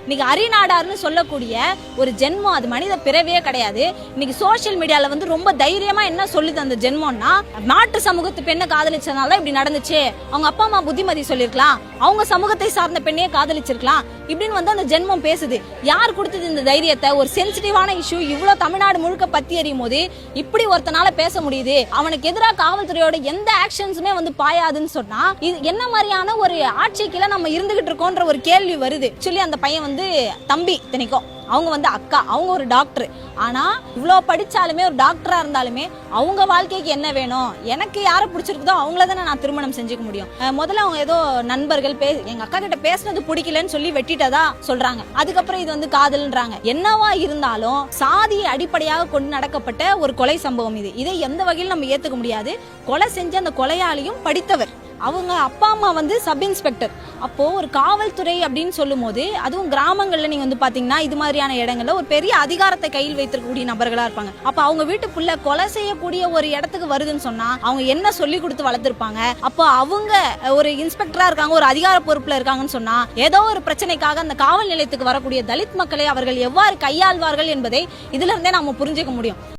இன்னைக்கு அரிநாடார்னு சொல்லக்கூடிய ஒரு ஜென்மம், அது மனித பிறவியே கிடையாது. இன்னைக்கு சோசியல் மீடியால வந்து ரொம்ப தைரியமா என்ன சொல்லுது அந்த ஜென்மம்னா, மாற்று சமூகத்து பெண்ணை காதலிச்சதுனால இப்படி நடந்துச்சு, அவங்க அப்பா அம்மா புத்திமதி சொல்லிருக்கலாம், அவங்க சமூகத்தை சார்ந்த பெண்ணையே காதலிச்சிருக்கலாம் இப்படின்னு வந்து அந்த ஜென்மம் பேசுது. யார் கொடுத்தது இந்த தைரியத்தை? ஒரு சென்சிட்டிவான இஷ்யூ இவ்வளவு தமிழ்நாடு முழுக்க பத்தி எறியும் போது இப்படி ஒருத்தனால பேச முடியுது. அவனுக்கு எதிராக காவல்துறையோட எந்த ஆக்ஷன்ஸுமே வந்து பாயாதுன்னு சொன்னா இது என்ன மாதிரியான ஒரு ஆட்சிக்குள்ள நம்ம இருந்துகிட்டு இருக்கோன்ற ஒரு கேள்வி வருது. சொல்லி அந்த பையன் வந்து தம்பி தினைக்கும், அவங்க வந்து அக்கா, அவங்க ஒரு டாக்டர். ஆனா இவ்வளோ படிச்சாலுமே, ஒரு டாக்டரா இருந்தாலுமே அவங்க வாழ்க்கைக்கு என்ன வேணும், எனக்கு யாரை பிடிச்சிருக்குதோ அவங்கள தானே நான் திருமணம் செஞ்சுக்க முடியும். முதல்ல அவங்க ஏதோ நண்பர்கள் எங்க அக்கா கிட்ட பேசினது பிடிக்கலன்னு சொல்லி வெட்டிட்டதா சொல்றாங்க. அதுக்கப்புறம் இது வந்து காதல்ன்றாங்க. என்னவா இருந்தாலும் சாதியை அடிப்படையாக கொண்டு நடக்கப்பட்ட ஒரு கொலை சம்பவம் இது. இதை எந்த வகையில் நம்ம ஏத்துக்க முடியாது. கொலை செஞ்ச அந்த கொலையாளியும் படித்தவர், அவங்க அப்பா அம்மா வந்து சப் இன்ஸ்பெக்டர். அப்போ ஒரு காவல்துறை அப்படின்னு சொல்லும் போது, அதுவும் கிராமங்கள்ல நீங்க வந்து பாத்தீங்கன்னா இது மாதிரியான இடங்கள்ல ஒரு பெரிய அதிகாரத்தை கையில் வைத்திருக்கக்கூடிய நபர்களா இருப்பாங்க. அப்ப அவங்க வீட்டுக்குள்ள கொலை செய்யக்கூடிய ஒரு இடத்துக்கு வருதுன்னு சொன்னா அவங்க என்ன சொல்லி கொடுத்து வளர்த்திருப்பாங்க? அப்போ அவங்க ஒரு இன்ஸ்பெக்டரா இருக்காங்க, ஒரு அதிகார பொறுப்புல இருக்காங்கன்னு சொன்னா ஏதோ ஒரு பிரச்சனைக்காக அந்த காவல் நிலையத்துக்கு வரக்கூடிய தலித் மக்களை அவர்கள் எவ்வாறு கையாள்வார்கள் என்பதை இதுல இருந்தே நாம புரிஞ்சுக்க முடியும்.